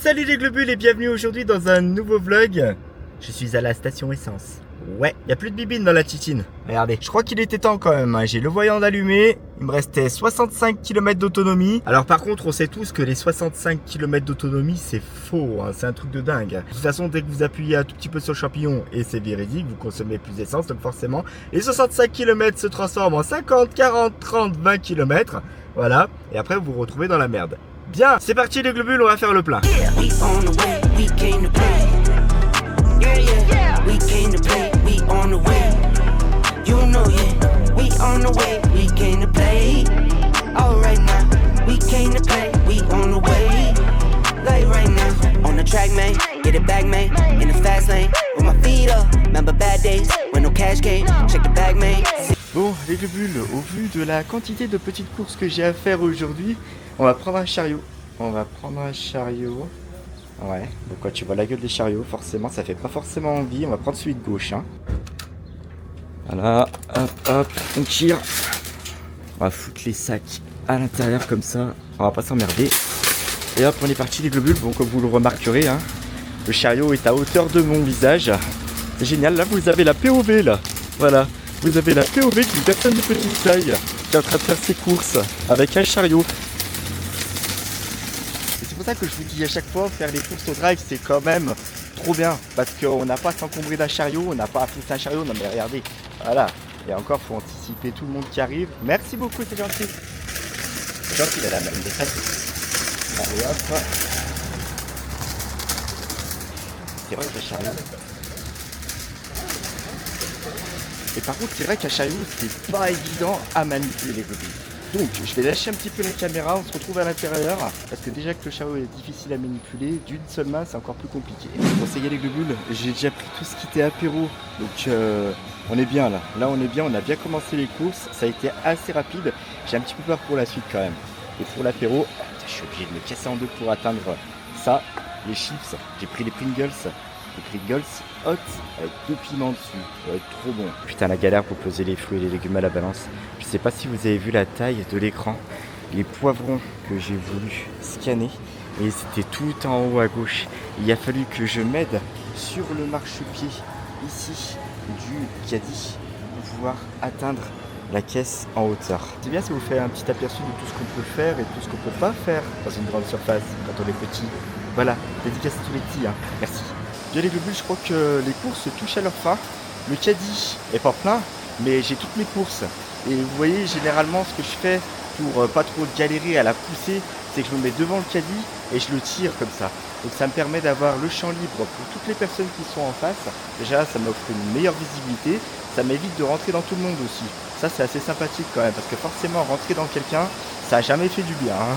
Salut les globules et bienvenue aujourd'hui dans un nouveau vlog. Je suis à la station essence. Ouais, il n'y a plus de bibine dans la titine. Regardez, je crois qu'il était temps quand même, hein. J'ai le voyant allumé. Il me restait 65 km d'autonomie. Alors par contre, on sait tous que les 65 km d'autonomie, c'est faux, hein. C'est un truc de dingue. De toute façon, dès que vous appuyez un tout petit peu sur le champignon, et c'est véridique, vous consommez plus d'essence, donc forcément, les 65 km se transforment en 50, 40, 30, 20 km. Voilà, et après vous vous retrouvez dans la merde. Bien, c'est parti les globules, on va faire le plein. Bon, les globules, au vu de la quantité de petites courses que j'ai à faire aujourd'hui, on va prendre un chariot. Ouais, donc quand tu vois la gueule des chariots, forcément, ça fait pas forcément envie. On va prendre celui de gauche, hein. Voilà, hop, on tire. On va foutre les sacs à l'intérieur comme ça. On va pas s'emmerder. Et hop, on est parti les globules. Bon, comme vous le remarquerez, hein, le chariot est à hauteur de mon visage. C'est génial, là vous avez la POV là. Voilà, vous avez la POV d'une personne de petite taille qui est en train de faire ses courses avec un chariot. C'est pour ça que je vous dis à chaque fois, faire les courses au drive, c'est quand même trop bien. Parce qu'on n'a pas à s'encombrer d'un chariot, on n'a pas à pousser un chariot. Non mais regardez, voilà. Et encore, faut anticiper tout le monde qui arrive. Merci beaucoup, c'est gentil. C'est gentil, la même des fêtes. Allez hop. C'est vrai que le chariot. Et par contre, c'est vrai qu'un chariot, c'est pas évident à manipuler les globules. Donc, je vais lâcher un petit peu la caméra, on se retrouve à l'intérieur. Parce que déjà que le chariot est difficile à manipuler, d'une seule main, c'est encore plus compliqué. Bon, ça y est les globules, j'ai déjà pris tout ce qui était apéro. Donc, on est bien là. Là, on est bien, on a bien commencé les courses. Ça a été assez rapide. J'ai un petit peu peur pour la suite quand même. Et pour l'apéro, je suis obligé de me casser en deux pour atteindre ça. Les chips, j'ai pris les Pringles. Les Pringles hot avec 2 piments dessus. Ça va être trop bon. Putain, la galère pour poser les fruits et les légumes à la balance. Je sais pas si vous avez vu la taille de l'écran. Les poivrons que j'ai voulu scanner. Et c'était tout en haut à gauche. Il a fallu que je m'aide sur le marchepied ici du caddie pour pouvoir atteindre la caisse en hauteur. C'est bien si vous faites un petit aperçu de tout ce qu'on peut faire et tout ce qu'on peut pas faire dans une grande surface quand on est petit. Voilà, dédicace à tous les petits, hein. Merci. Bien les globules, je crois que les courses touchent à leur fin. Le caddie est pas plein, mais j'ai toutes mes courses. Et vous voyez, généralement, ce que je fais pour pas trop galérer à la pousser, c'est que je me mets devant le caddie et je le tire comme ça. Donc ça me permet d'avoir le champ libre pour toutes les personnes qui sont en face. Déjà, ça m'offre une meilleure visibilité. Ça m'évite de rentrer dans tout le monde aussi. Ça, c'est assez sympathique quand même, parce que forcément, rentrer dans quelqu'un, ça a jamais fait du bien, hein.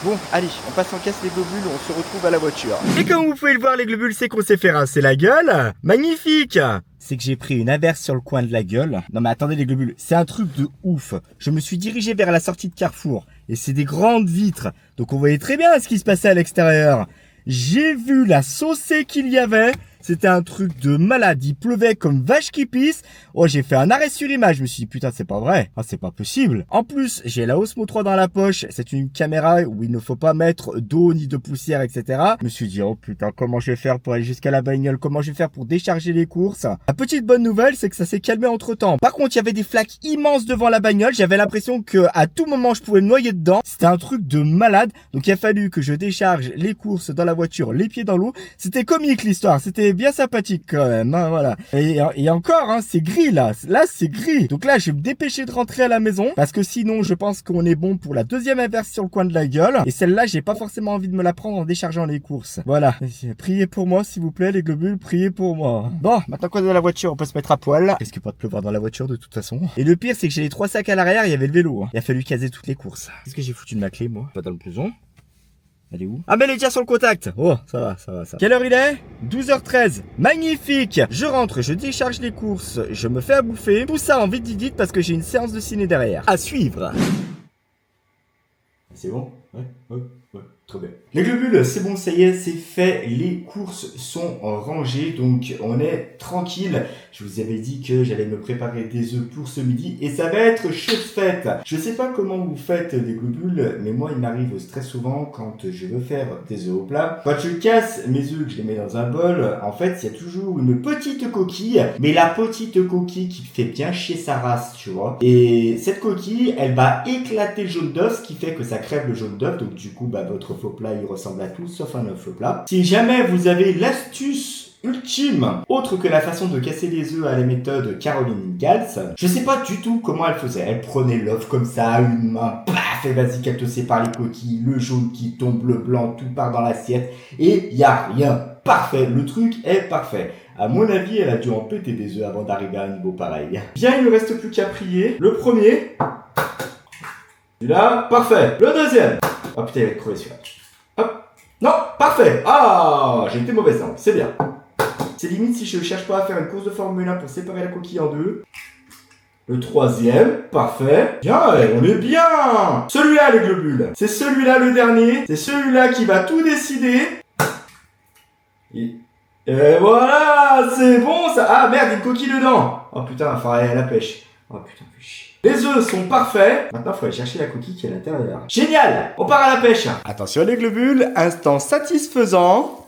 Bon, allez, on passe en caisse les globules, on se retrouve à la voiture. Et comme vous pouvez le voir les globules, c'est qu'on s'est fait rincer la gueule. Magnifique. C'est que j'ai pris une averse sur le coin de la gueule. Non mais attendez les globules, c'est un truc de ouf. Je me suis dirigé vers la sortie de Carrefour. Et c'est des grandes vitres. Donc on voyait très bien ce qui se passait à l'extérieur. J'ai vu la saucée qu'il y avait. C'était un truc de malade. Il pleuvait comme vache qui pisse. Oh, j'ai fait un arrêt sur image. Je me suis dit, putain, c'est pas vrai. Ah, c'est pas possible. En plus, j'ai la Osmo 3 dans la poche. C'est une caméra où il ne faut pas mettre d'eau ni de poussière, etc. Je me suis dit, oh putain, comment je vais faire pour aller jusqu'à la bagnole? Comment je vais faire pour décharger les courses? La petite bonne nouvelle, c'est que ça s'est calmé entre temps. Par contre, il y avait des flaques immenses devant la bagnole. J'avais l'impression que à tout moment, je pouvais me noyer dedans. C'était un truc de malade. Donc, il a fallu que je décharge les courses dans la voiture, les pieds dans l'eau. C'était comique l'histoire. C'était bien sympathique quand même, hein, voilà. Et encore, hein, c'est gris là. Là, c'est gris. Donc là, je vais me dépêcher de rentrer à la maison parce que sinon, je pense qu'on est bon pour la deuxième inverse sur le coin de la gueule. Et celle-là, j'ai pas forcément envie de me la prendre en déchargeant les courses. Voilà. Priez pour moi, s'il vous plaît, les globules. Priez pour moi. Bon, maintenant qu'on est dans la voiture, on peut se mettre à poil. Qu'est-ce qu'il peut te pleuvoir dans la voiture de toute façon. Et le pire, c'est que j'ai les 3 sacs à l'arrière. Il y avait le vélo. Hein. Il a fallu caser toutes les courses. Qu'est-ce que j'ai foutu de ma clé, moi? Pas dans le blouson. Elle est où? Ah mais elle est déjà sur le contact. Oh, ça va. Quelle heure il est? 12h13. Magnifique. Je rentre, je décharge les courses, je me fais à bouffer. Tout ça en vite parce que j'ai une séance de ciné derrière. À suivre. C'est bon? Ouais. Trop bien. Les globules, c'est bon, ça y est, c'est fait. Les courses sont rangées, donc on est tranquille. Je vous avais dit que j'allais me préparer des œufs pour ce midi et ça va être chose faite. Je sais pas comment vous faites des globules, mais moi il m'arrive très souvent quand je veux faire des œufs au plat. Quand je casse mes œufs, que je les mets dans un bol, en fait il y a toujours une petite coquille, mais la petite coquille qui fait bien chier sa race, tu vois. Et cette coquille, elle va éclater le jaune d'œuf, ce qui fait que ça crève le jaune d'œuf, donc du coup votre faux plat il ressemble à tout sauf un œuf au plat. Si jamais vous avez l'astuce ultime, autre que la façon de casser les œufs à la méthode Caroline Gals, je sais pas du tout comment elle faisait. Elle prenait l'œuf comme ça à une main, paf, et vas-y qu'elle te sépare les coquilles, le jaune qui tombe, le blanc, tout part dans l'assiette, et y a rien. Parfait, le truc est parfait. À mon avis, elle a dû en péter des œufs avant d'arriver à un niveau pareil. Bien, il ne reste plus qu'à prier. Le premier. Celui-là, parfait. Le deuxième. Oh putain, il va être crevé celui-là. Hop. Non, parfait. Ah, j'ai été mauvaise langue, c'est bien. C'est limite si je ne cherche pas à faire une course de Formule 1 pour séparer la coquille en deux. Le troisième, parfait. Bien, on est bien. Celui-là, les globules. C'est celui-là le dernier. C'est celui-là qui va tout décider. Et voilà, c'est bon ça. Ah merde, une coquille dedans. Oh putain, il faudrait aller à la pêche. Oh putain, fais chier. Les œufs sont parfaits. Maintenant, il faut aller chercher la coquille qui est à l'intérieur. Génial, on part à la pêche. Attention les globules, instant satisfaisant.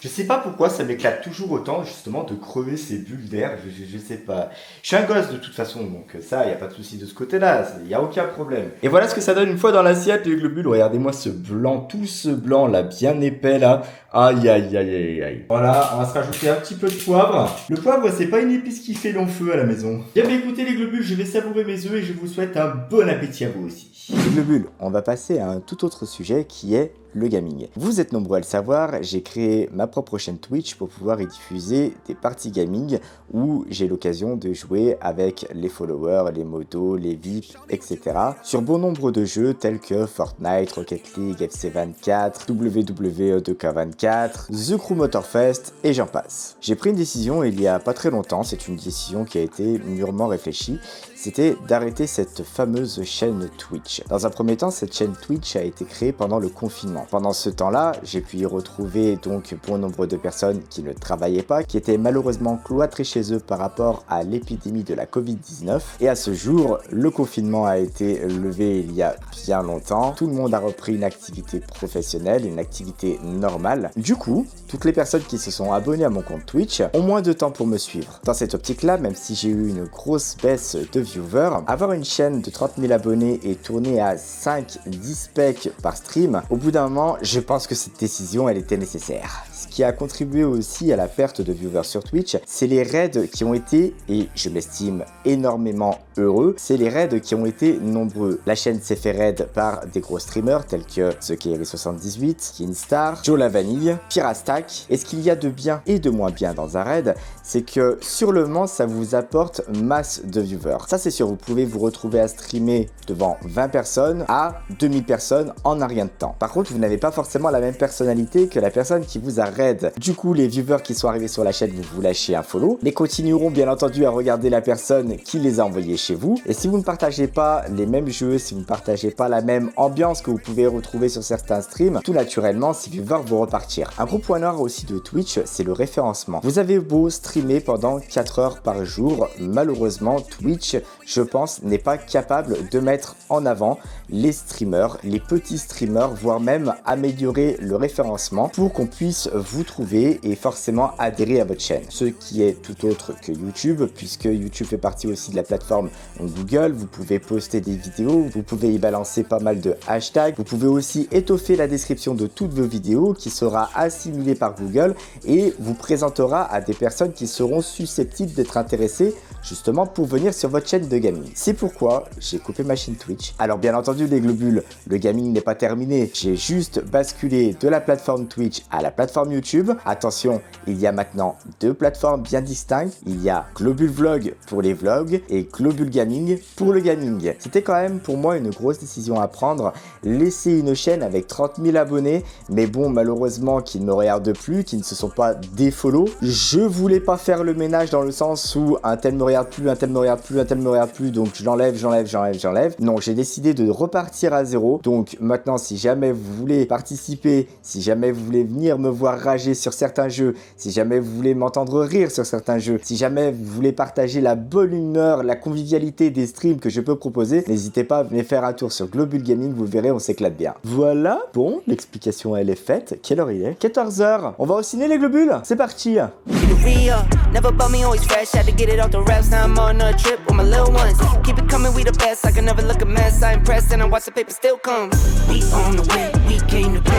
Je sais pas pourquoi ça m'éclate toujours autant justement de crever ces bulles d'air, je sais pas. Je suis un gosse de toute façon, donc ça, y a pas de souci de ce côté-là, y a aucun problème. Et voilà ce que ça donne une fois dans l'assiette, les globules. Regardez-moi ce blanc, tout ce blanc là, bien épais là. Aïe aïe aïe aïe aïe. Voilà, on va se rajouter un petit peu de poivre. Le poivre, c'est pas une épice qui fait long feu à la maison. Bien écoutez les globules, je vais savourer mes œufs et je vous souhaite un bon appétit à vous aussi. Les globules, on va passer à un tout autre sujet qui est le gaming. Vous êtes nombreux à le savoir, j'ai créé ma propre chaîne Twitch pour pouvoir y diffuser des parties gaming où j'ai l'occasion de jouer avec les followers, les modos, les VIP, etc. sur bon nombre de jeux tels que Fortnite, Rocket League, FC24, WWE 2K24, The Crew Motorfest et j'en passe. J'ai pris une décision il y a pas très longtemps, c'est une décision qui a été mûrement réfléchie, c'était d'arrêter cette fameuse chaîne Twitch. Dans un premier temps, cette chaîne Twitch a été créée pendant le confinement. Pendant ce temps-là, j'ai pu y retrouver donc bon nombre de personnes qui ne travaillaient pas, qui étaient malheureusement cloîtrées chez eux par rapport à l'épidémie de la Covid-19. Et à ce jour, le confinement a été levé il y a bien longtemps. Tout le monde a repris une activité professionnelle, une activité normale. Du coup, toutes les personnes qui se sont abonnées à mon compte Twitch ont moins de temps pour me suivre. Dans cette optique-là, même si j'ai eu une grosse baisse de viewers, avoir une chaîne de 30 000 abonnés et tourner à 5-10 specs par stream, au bout d'un moment, je pense que cette décision, elle était nécessaire. Ce qui a contribué aussi à la perte de viewers sur Twitch, c'est les raids qui ont été, et je m'estime énormément heureux, c'est les raids qui ont été nombreux. La chaîne s'est fait raid par des gros streamers tels que TheKerry78, Kinstar, Joe la Vanille, Pirastack. Et ce qu'il y a de bien et de moins bien dans un raid, c'est que sur le moment, ça vous apporte masse de viewers. Ça c'est sûr, vous pouvez vous retrouver à streamer devant 20 personnes à 2000 personnes en un rien de temps. Par contre, vous n'avez pas forcément la même personnalité que la personne qui vous a raid. Du coup, les viewers qui sont arrivés sur la chaîne, vous lâchez un follow, mais continueront bien entendu à regarder la personne qui les a envoyés chez vous. Et si vous ne partagez pas les mêmes jeux, si vous ne partagez pas la même ambiance que vous pouvez retrouver sur certains streams, tout naturellement, ces viewers vont repartir. Un gros point noir aussi de Twitch, c'est le référencement. Vous avez beau streamer pendant 4 heures par jour, malheureusement, Twitch, je pense, n'est pas capable de mettre en avant les streamers, les petits streamers, voire même améliorer le référencement pour qu'on puisse vous trouver et forcément adhérer à votre chaîne. Ce qui est tout autre que YouTube, puisque YouTube fait partie aussi de la plateforme Google. Vous pouvez poster des vidéos, vous pouvez y balancer pas mal de hashtags, vous pouvez aussi étoffer la description de toutes vos vidéos qui sera assimilée par Google et vous présentera à des personnes qui seront susceptibles d'être intéressées justement pour venir sur votre chaîne de gaming. C'est pourquoi j'ai coupé ma chaîne Twitch. Alors bien entendu les globules, le gaming n'est pas terminé. J'ai juste basculé de la plateforme Twitch à la plateforme YouTube. Attention, il y a maintenant deux plateformes bien distinctes. Il y a Globule Vlog pour les vlogs et Globule Gaming pour le gaming. C'était quand même pour moi une grosse décision à prendre. Laisser une chaîne avec 30 000 abonnés, mais bon malheureusement qui ne me regardent plus, qui ne se sont pas défollow. Je voulais pas faire le ménage dans le sens où un tel me regarde plus, un tel me regarde plus, un tel me regarde plus, donc j'enlève. Non, j'ai décidé de repartir à zéro. Donc maintenant, si jamais vous voulez participer, si jamais vous voulez venir me voir rager sur certains jeux, si jamais vous voulez m'entendre rire sur certains jeux, si jamais vous voulez partager la bonne humeur, la convivialité des streams que je peux proposer, n'hésitez pas à venir faire un tour sur Globule Gaming, vous verrez, on s'éclate bien. Voilà, bon, l'explication elle est faite. Quelle heure il est? 14h. On va au ciné les globules? C'est parti. Never bought me always fresh, had to get it off the raps. Now I'm on a trip with my little ones. Keep it coming, we the best. I can never look a mess. I impressed and I watch the paper still come. We on the way, we came to play.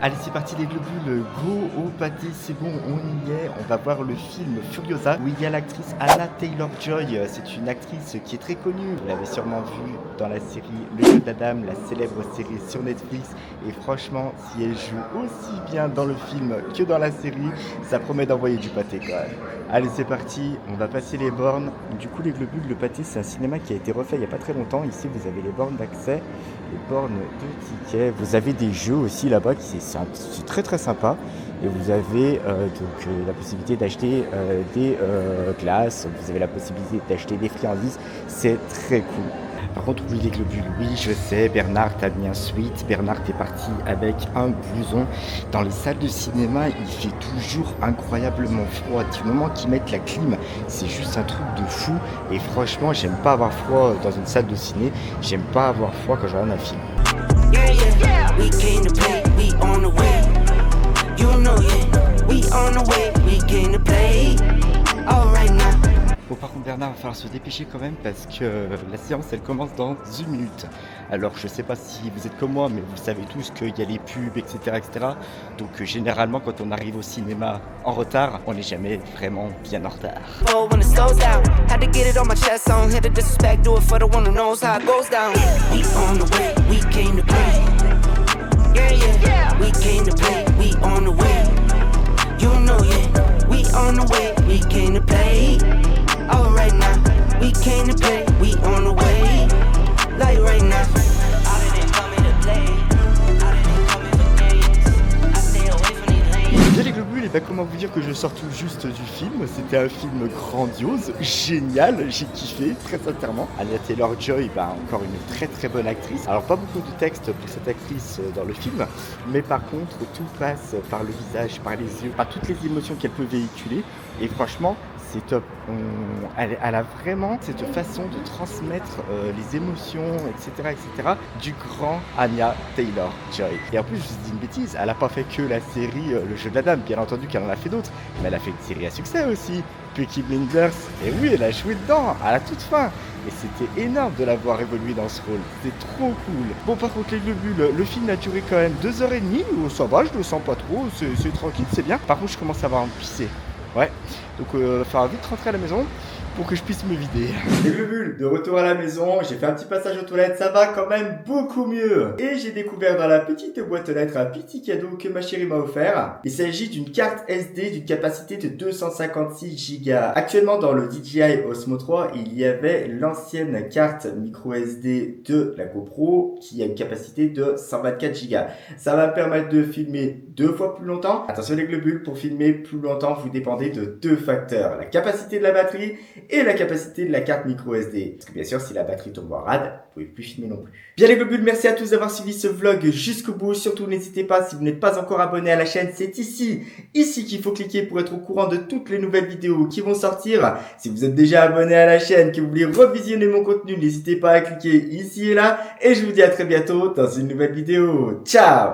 Allez, c'est parti les globules, go au pâté, c'est bon, on y est. On va voir le film Furiosa où il y a l'actrice Anna Taylor-Joy. C'est une actrice qui est très connue. Vous l'avez sûrement vue dans la série Le Jeu d'Adam, la célèbre série sur Netflix. Et franchement, si elle joue aussi bien dans le film que dans la série, ça promet d'envoyer du pâté quand même. Allez, c'est parti, on va passer les bornes. Du coup, les globules, le pâté, c'est un cinéma qui a été refait il n'y a pas très longtemps. Ici, vous avez les bornes d'accès, les bornes de tickets. Vous avez des jeux aussi là-bas, c'est très très sympa. Et vous avez la possibilité d'acheter des glaces, vous avez la possibilité d'acheter des friandises. C'est très cool. Par contre, oui, les globules, oui, je sais, Bernard t'a mis un sweat. Bernard est parti avec un blouson. Dans les salles de cinéma, il fait toujours incroyablement froid. Du moment qu'ils mettent la clim, c'est juste un truc de fou. Et franchement, j'aime pas avoir froid dans une salle de ciné. J'aime pas avoir froid quand je regarde un film. Yeah, yeah, we came to play, we on the way. You know, yeah, we on the way, we came to play. All right now. Bon, par contre, Bernard, il va falloir se dépêcher quand même parce que la séance, elle commence dans 1 minute. Alors, je sais pas si vous êtes comme moi, mais vous savez tous qu'il y a les pubs, etc., etc. Donc, généralement, quand on arrive au cinéma en retard, on n'est jamais vraiment bien en retard. Oh, when it slows down, had to get it on my chest. I don't hit the disrespect, do it for the one who knows how it goes down. We on the way, we came to play. Yeah, yeah, we came to play, we on the way. You know, yeah, we on the way, we came to play. All right now, we came to play, we on the way. Like right now. I didn't come here to play. I didn't come here for games. I stay away from these lanes. Bien les globules, et ben comment vous dire que je sors tout juste du film. C'était un film grandiose, génial, j'ai kiffé, très sincèrement. Anya Taylor-Joy, encore une très très bonne actrice. Alors pas beaucoup de texte pour cette actrice dans le film, mais par contre tout passe par le visage, par les yeux, par toutes les émotions qu'elle peut véhiculer. Et franchement, c'est top. Elle a vraiment cette façon de transmettre les émotions, etc., du grand Anya Taylor-Joy. Et en plus, je vous dis une bêtise, elle n'a pas fait que la série Le Jeu d'Adam, bien entendu qu'elle en a fait d'autres, mais elle a fait une série à succès aussi, Peaky Blinders. Et oui, elle a joué dedans, à la toute fin. Et c'était énorme de la voir évoluer dans ce rôle. C'était trop cool. Bon, par contre, les globules, le film a duré quand même 2h30. Ça va, je le sens pas trop. C'est tranquille, c'est bien. Par contre, je commence à avoir envie de pisser. Ouais, donc il va falloir vite rentrer à la maison pour que je puisse me vider. Les globules, de retour à la maison, j'ai fait un petit passage aux toilettes, ça va quand même beaucoup mieux. Et j'ai découvert dans la petite boîte aux lettres un petit cadeau que ma chérie m'a offert. Il s'agit d'une carte SD d'une capacité de 256 Go. Actuellement dans le DJI Osmo 3, il y avait l'ancienne carte micro SD de la GoPro qui a une capacité de 124 Go. Ça va me permettre de filmer 2 fois plus longtemps. Attention les globules, pour filmer plus longtemps, vous dépendez de 2 facteurs. La capacité de la batterie et la capacité de la carte micro SD. Parce que bien sûr, si la batterie tombe en rade, vous pouvez plus filmer non plus. Bien les globules, merci à tous d'avoir suivi ce vlog jusqu'au bout. Surtout, n'hésitez pas, si vous n'êtes pas encore abonné à la chaîne, c'est ici qu'il faut cliquer pour être au courant de toutes les nouvelles vidéos qui vont sortir. Si vous êtes déjà abonné à la chaîne, que vous voulez revisionner mon contenu, n'hésitez pas à cliquer ici et là. Et je vous dis à très bientôt dans une nouvelle vidéo. Ciao!